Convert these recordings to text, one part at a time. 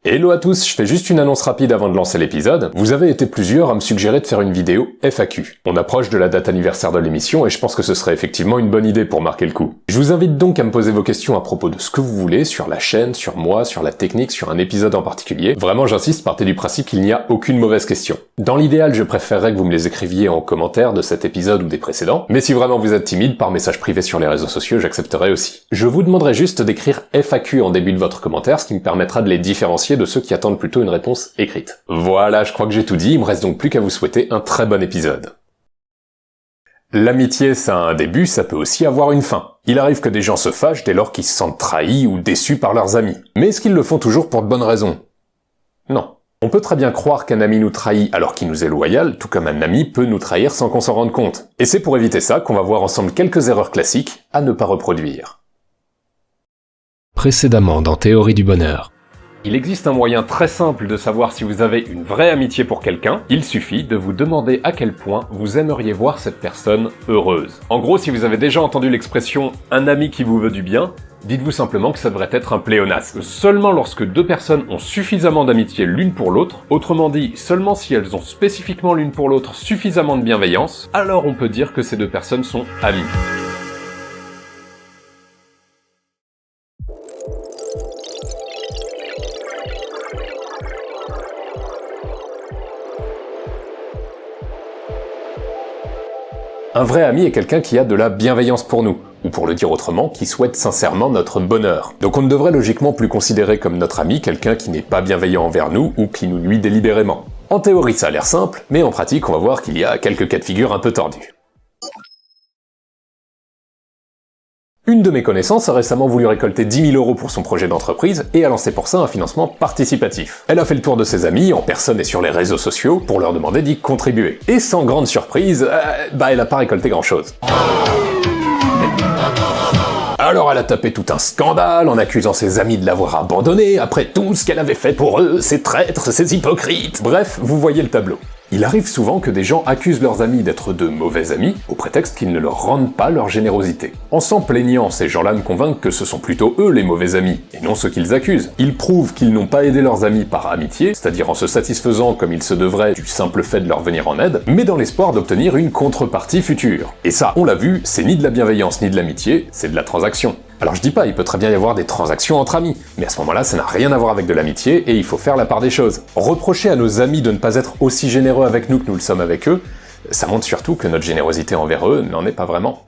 Hello à tous, je fais juste une annonce rapide avant de lancer l'épisode. Vous avez été plusieurs à me suggérer de faire une vidéo FAQ. On approche de la date anniversaire de l'émission et je pense que ce serait effectivement une bonne idée pour marquer le coup. Je vous invite donc à me poser vos questions à propos de ce que vous voulez, sur la chaîne, sur moi, sur la technique, sur un épisode en particulier. Vraiment, j'insiste, partez du principe qu'il n'y a aucune mauvaise question. Dans l'idéal, je préférerais que vous me les écriviez en commentaire de cet épisode ou des précédents, mais si vraiment vous êtes timide, par message privé sur les réseaux sociaux, j'accepterai aussi. Je vous demanderai juste d'écrire FAQ en début de votre commentaire, ce qui me permettra de les différencier de ceux qui attendent plutôt une réponse écrite. Voilà, je crois que j'ai tout dit, il me reste donc plus qu'à vous souhaiter un très bon épisode. L'amitié, ça a un début, ça peut aussi avoir une fin. Il arrive que des gens se fâchent dès lors qu'ils se sentent trahis ou déçus par leurs amis. Mais est-ce qu'ils le font toujours pour de bonnes raisons? Non. On peut très bien croire qu'un ami nous trahit alors qu'il nous est loyal, tout comme un ami peut nous trahir sans qu'on s'en rende compte. Et c'est pour éviter ça qu'on va voir ensemble quelques erreurs classiques à ne pas reproduire. Précédemment dans Théorie du bonheur. Il existe un moyen très simple de savoir si vous avez une vraie amitié pour quelqu'un. Il suffit de vous demander à quel point vous aimeriez voir cette personne heureuse. En gros, si vous avez déjà entendu l'expression « un ami qui vous veut du bien », dites-vous simplement que ça devrait être un pléonasme. Seulement lorsque deux personnes ont suffisamment d'amitié l'une pour l'autre, autrement dit, seulement si elles ont spécifiquement l'une pour l'autre suffisamment de bienveillance, alors on peut dire que ces deux personnes sont amies. Un vrai ami est quelqu'un qui a de la bienveillance pour nous, ou pour le dire autrement, qui souhaite sincèrement notre bonheur. Donc on ne devrait logiquement plus considérer comme notre ami quelqu'un qui n'est pas bienveillant envers nous ou qui nous nuit délibérément. En théorie ça a l'air simple, mais en pratique on va voir qu'il y a quelques cas de figure un peu tordus. Une de mes connaissances a récemment voulu récolter 10 000 € pour son projet d'entreprise et a lancé pour ça un financement participatif. Elle a fait le tour de ses amis, en personne et sur les réseaux sociaux, pour leur demander d'y contribuer. Et sans grande surprise, elle a pas récolté grand chose. Alors elle a tapé tout un scandale en accusant ses amis de l'avoir abandonnée après tout ce qu'elle avait fait pour eux, ces traîtres, ces hypocrites. Bref, vous voyez le tableau. Il arrive souvent que des gens accusent leurs amis d'être de mauvais amis, au prétexte qu'ils ne leur rendent pas leur générosité. En s'en plaignant, ces gens-là me convainquent que ce sont plutôt eux les mauvais amis, et non ceux qu'ils accusent. Ils prouvent qu'ils n'ont pas aidé leurs amis par amitié, c'est-à-dire en se satisfaisant comme il se devrait du simple fait de leur venir en aide, mais dans l'espoir d'obtenir une contrepartie future. Et ça, on l'a vu, c'est ni de la bienveillance ni de l'amitié, c'est de la transaction. Alors je dis pas, il peut très bien y avoir des transactions entre amis, mais à ce moment-là, ça n'a rien à voir avec de l'amitié et il faut faire la part des choses. Reprocher à nos amis de ne pas être aussi généreux avec nous que nous le sommes avec eux, ça montre surtout que notre générosité envers eux n'en est pas vraiment.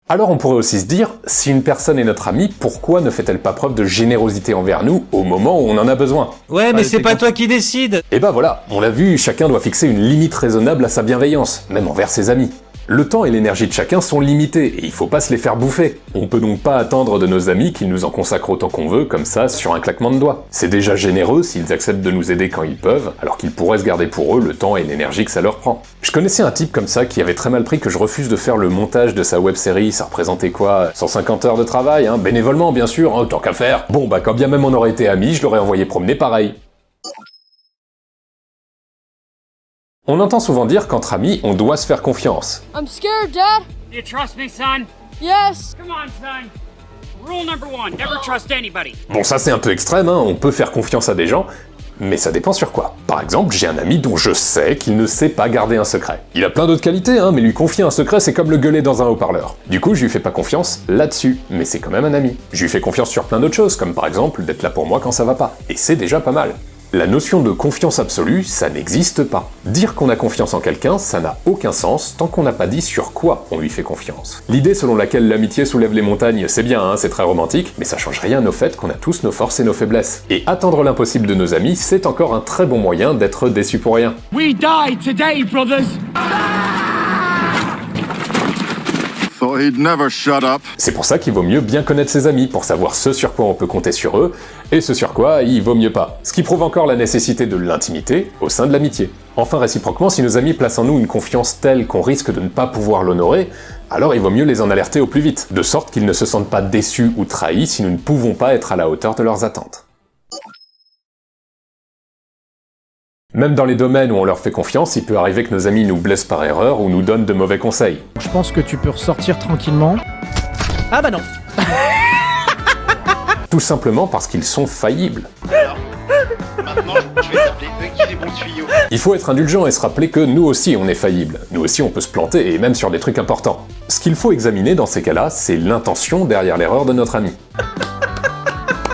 Alors on pourrait aussi se dire, si une personne est notre amie, pourquoi ne fait-elle pas preuve de générosité envers nous au moment où on en a besoin? Ouais, mais c'est pas toi qui décide. Et bah voilà, on l'a vu, chacun doit fixer une limite raisonnable à sa bienveillance, même envers ses amis. Le temps et l'énergie de chacun sont limités, et il faut pas se les faire bouffer. On peut donc pas attendre de nos amis qu'ils nous en consacrent autant qu'on veut, comme ça, sur un claquement de doigts. C'est déjà généreux s'ils acceptent de nous aider quand ils peuvent, alors qu'ils pourraient se garder pour eux le temps et l'énergie que ça leur prend. Je connaissais un type comme ça qui avait très mal pris que je refuse de faire le montage de sa web-série, ça représentait quoi, 150 heures de travail, bénévolement bien sûr, tant qu'à faire. Bon bah quand bien même on aurait été amis, je l'aurais envoyé promener pareil. On entend souvent dire qu'entre amis, on doit se faire confiance. I'm scared, Dad. You trust me, son? Yes. Come on, son. Rule number 1, never trust anybody. Bon, ça c'est un peu extrême, on peut faire confiance à des gens, mais ça dépend sur quoi. Par exemple, j'ai un ami dont je sais qu'il ne sait pas garder un secret. Il a plein d'autres qualités, mais lui confier un secret, c'est comme le gueuler dans un haut-parleur. Du coup, je lui fais pas confiance là-dessus, mais c'est quand même un ami. Je lui fais confiance sur plein d'autres choses, comme par exemple d'être là pour moi quand ça va pas. Et c'est déjà pas mal. La notion de confiance absolue, ça n'existe pas. Dire qu'on a confiance en quelqu'un, ça n'a aucun sens tant qu'on n'a pas dit sur quoi on lui fait confiance. L'idée selon laquelle l'amitié soulève les montagnes, c'est bien, c'est très romantique, mais ça change rien au fait qu'on a tous nos forces et nos faiblesses. Et attendre l'impossible de nos amis, c'est encore un très bon moyen d'être déçu pour rien. We die today, brothers. He'd never shut up. C'est pour ça qu'il vaut mieux bien connaître ses amis, pour savoir ce sur quoi on peut compter sur eux, et ce sur quoi il vaut mieux pas. Ce qui prouve encore la nécessité de l'intimité au sein de l'amitié. Enfin réciproquement, si nos amis placent en nous une confiance telle qu'on risque de ne pas pouvoir l'honorer, alors il vaut mieux les en alerter au plus vite, de sorte qu'ils ne se sentent pas déçus ou trahis si nous ne pouvons pas être à la hauteur de leurs attentes. Même dans les domaines où on leur fait confiance, il peut arriver que nos amis nous blessent par erreur ou nous donnent de mauvais conseils. Je pense que tu peux ressortir tranquillement. Ah bah non. Tout simplement parce qu'ils sont faillibles. Alors, maintenant, je vais t'appeler eux qui les bons tuyaux. Il faut être indulgent et se rappeler que nous aussi on est faillibles. Nous aussi on peut se planter, et même sur des trucs importants. Ce qu'il faut examiner dans ces cas-là, c'est l'intention derrière l'erreur de notre ami.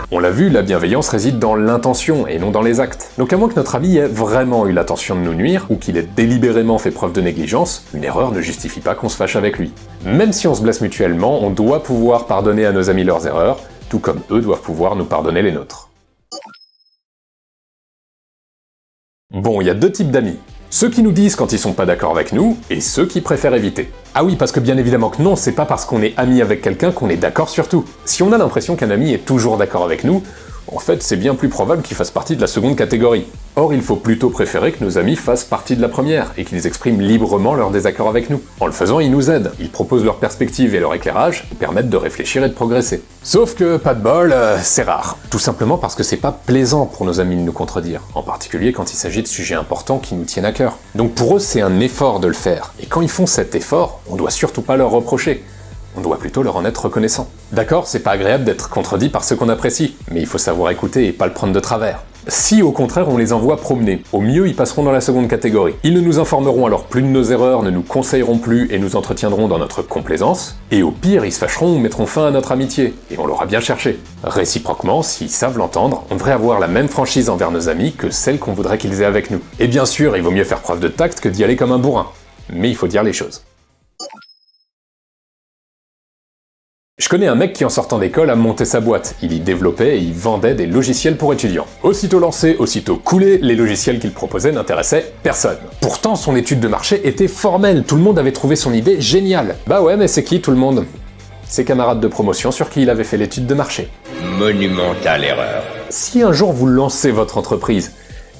On l'a vu, la bienveillance réside dans l'intention et non dans les actes. Donc à moins que notre ami ait vraiment eu l'intention de nous nuire, ou qu'il ait délibérément fait preuve de négligence, une erreur ne justifie pas qu'on se fâche avec lui. Même si on se blesse mutuellement, on doit pouvoir pardonner à nos amis leurs erreurs, tout comme eux doivent pouvoir nous pardonner les nôtres. Bon, il y a deux types d'amis. Ceux qui nous disent quand ils sont pas d'accord avec nous, et ceux qui préfèrent éviter. Ah oui, parce que bien évidemment que non, c'est pas parce qu'on est ami avec quelqu'un qu'on est d'accord sur tout. Si on a l'impression qu'un ami est toujours d'accord avec nous, en fait c'est bien plus probable qu'il fasse partie de la seconde catégorie. Or il faut plutôt préférer que nos amis fassent partie de la première, et qu'ils expriment librement leur désaccord avec nous. En le faisant, ils nous aident, ils proposent leur perspective et leur éclairage, ils permettent de réfléchir et de progresser. Sauf que, pas de bol, c'est rare. Tout simplement parce que c'est pas plaisant pour nos amis de nous contredire, en particulier quand il s'agit de sujets importants qui nous tiennent à cœur. Donc pour eux, c'est un effort de le faire, et quand ils font cet effort, on doit surtout pas leur reprocher. On doit plutôt leur en être reconnaissant. D'accord, c'est pas agréable d'être contredit par ceux qu'on apprécie, mais il faut savoir écouter et pas le prendre de travers. Si au contraire on les envoie promener, au mieux ils passeront dans la seconde catégorie. Ils ne nous informeront alors plus de nos erreurs, ne nous conseilleront plus et nous entretiendront dans notre complaisance, et au pire ils se fâcheront ou mettront fin à notre amitié, et on l'aura bien cherché. Réciproquement, s'ils savent l'entendre, on devrait avoir la même franchise envers nos amis que celle qu'on voudrait qu'ils aient avec nous. Et bien sûr, il vaut mieux faire preuve de tact que d'y aller comme un bourrin. Mais il faut dire les choses. Je connais un mec qui en sortant d'école a monté sa boîte, il y développait et y vendait des logiciels pour étudiants. Aussitôt lancé, aussitôt coulé, les logiciels qu'il proposait n'intéressaient personne. Pourtant son étude de marché était formelle, tout le monde avait trouvé son idée géniale. Bah ouais, mais c'est qui tout le monde? Ses camarades de promotion sur qui il avait fait l'étude de marché. Monumentale erreur. Si un jour vous lancez votre entreprise,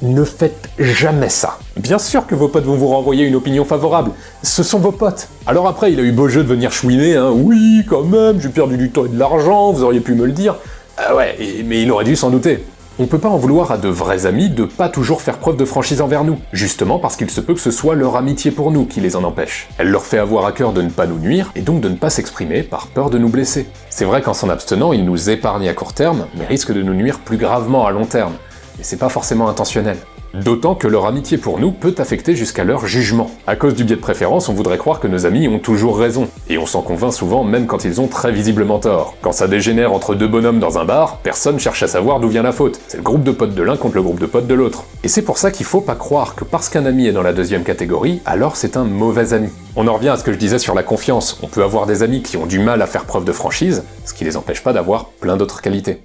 ne faites jamais ça. Bien sûr que vos potes vont vous renvoyer une opinion favorable, ce sont vos potes. Alors après, il a eu beau jeu de venir chouiner, hein, oui, quand même, j'ai perdu du temps et de l'argent, vous auriez pu me le dire. Ah ouais, mais il aurait dû s'en douter. On peut pas en vouloir à de vrais amis de pas toujours faire preuve de franchise envers nous, justement parce qu'il se peut que ce soit leur amitié pour nous qui les en empêche. Elle leur fait avoir à cœur de ne pas nous nuire, et donc de ne pas s'exprimer par peur de nous blesser. C'est vrai qu'en s'en abstenant, ils nous épargnent à court terme, mais risquent de nous nuire plus gravement à long terme. Et c'est pas forcément intentionnel. D'autant que leur amitié pour nous peut affecter jusqu'à leur jugement. À cause du biais de préférence, on voudrait croire que nos amis ont toujours raison, et on s'en convainc souvent même quand ils ont très visiblement tort. Quand ça dégénère entre deux bonhommes dans un bar, personne cherche à savoir d'où vient la faute. C'est le groupe de potes de l'un contre le groupe de potes de l'autre. Et c'est pour ça qu'il faut pas croire que parce qu'un ami est dans la deuxième catégorie, alors c'est un mauvais ami. On en revient à ce que je disais sur la confiance, on peut avoir des amis qui ont du mal à faire preuve de franchise, ce qui les empêche pas d'avoir plein d'autres qualités.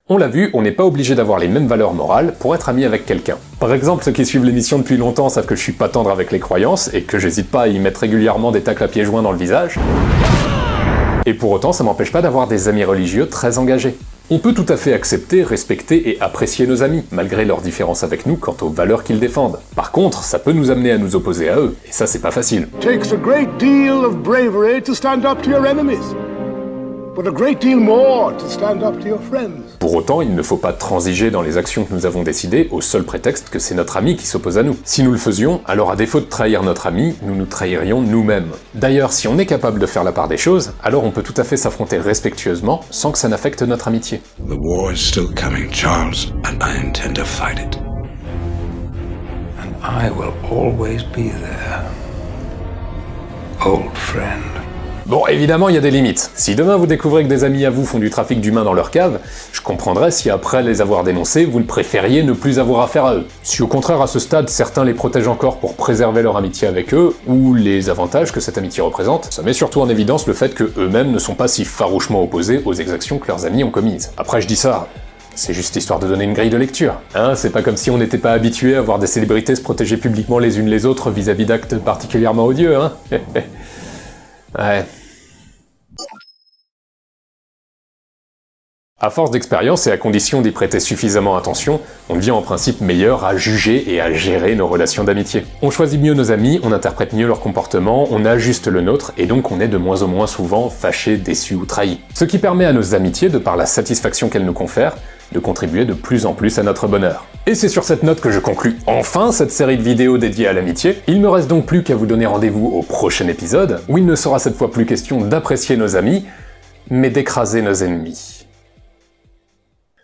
On l'a vu, on n'est pas obligé d'avoir les mêmes valeurs morales pour être ami avec quelqu'un. Par exemple, ceux qui suivent l'émission depuis longtemps savent que je suis pas tendre avec les croyances, et que j'hésite pas à y mettre régulièrement des tacles à pieds joints dans le visage. Et pour autant, ça m'empêche pas d'avoir des amis religieux très engagés. On peut tout à fait accepter, respecter et apprécier nos amis, malgré leurs différences avec nous quant aux valeurs qu'ils défendent. Par contre, ça peut nous amener à nous opposer à eux, et ça c'est pas facile. Takes a great deal of bravery to stand up to your enemies. But a great deal more to stand up to your friends. Pour autant, il ne faut pas transiger dans les actions que nous avons décidées au seul prétexte que c'est notre ami qui s'oppose à nous. Si nous le faisions, alors à défaut de trahir notre ami, nous nous trahirions nous-mêmes. D'ailleurs, si on est capable de faire la part des choses, alors on peut tout à fait s'affronter respectueusement sans que ça n'affecte notre amitié. The war is still coming, Charles, and I intend to fight it. And I will always be there. Old friend. Bon, évidemment, il y a des limites. Si demain vous découvrez que des amis à vous font du trafic d'humains dans leur cave, je comprendrais si après les avoir dénoncés, vous ne préfériez ne plus avoir affaire à eux. Si au contraire, à ce stade, certains les protègent encore pour préserver leur amitié avec eux, ou les avantages que cette amitié représente, ça met surtout en évidence le fait que eux-mêmes ne sont pas si farouchement opposés aux exactions que leurs amis ont commises. Après, je dis ça, c'est juste histoire de donner une grille de lecture. Hein, c'est pas comme si on n'était pas habitué à voir des célébrités se protéger publiquement les unes les autres vis-à-vis d'actes particulièrement odieux, hein. Ouais. À force d'expérience et à condition d'y prêter suffisamment attention, on devient en principe meilleur à juger et à gérer nos relations d'amitié. On choisit mieux nos amis, on interprète mieux leur comportement, on ajuste le nôtre, et donc on est de moins en moins souvent fâché, déçu ou trahi. Ce qui permet à nos amitiés, de par la satisfaction qu'elles nous confèrent, de contribuer de plus en plus à notre bonheur. Et c'est sur cette note que je conclus enfin cette série de vidéos dédiées à l'amitié. Il me reste donc plus qu'à vous donner rendez-vous au prochain épisode, où il ne sera cette fois plus question d'apprécier nos amis, mais d'écraser nos ennemis.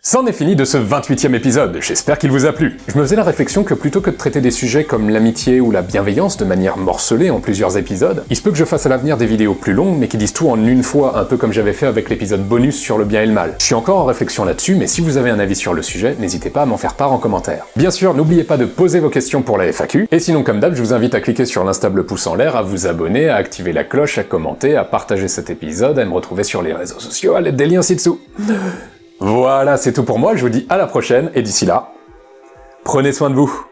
C'en est fini de ce 28e épisode, j'espère qu'il vous a plu. Je me faisais la réflexion que plutôt que de traiter des sujets comme l'amitié ou la bienveillance de manière morcelée en plusieurs épisodes, il se peut que je fasse à l'avenir des vidéos plus longues mais qui disent tout en une fois, un peu comme j'avais fait avec l'épisode bonus sur le bien et le mal. Je suis encore en réflexion là-dessus, mais si vous avez un avis sur le sujet, n'hésitez pas à m'en faire part en commentaire. Bien sûr, n'oubliez pas de poser vos questions pour la FAQ, et sinon comme d'hab, je vous invite à cliquer sur l'instable pouce en l'air, à vous abonner, à activer la cloche, à commenter, à partager cet épisode, à me retrouver sur les réseaux sociaux, à l'aide des liens ci-dessous. Voilà, c'est tout pour moi, je vous dis à la prochaine, et d'ici là, prenez soin de vous.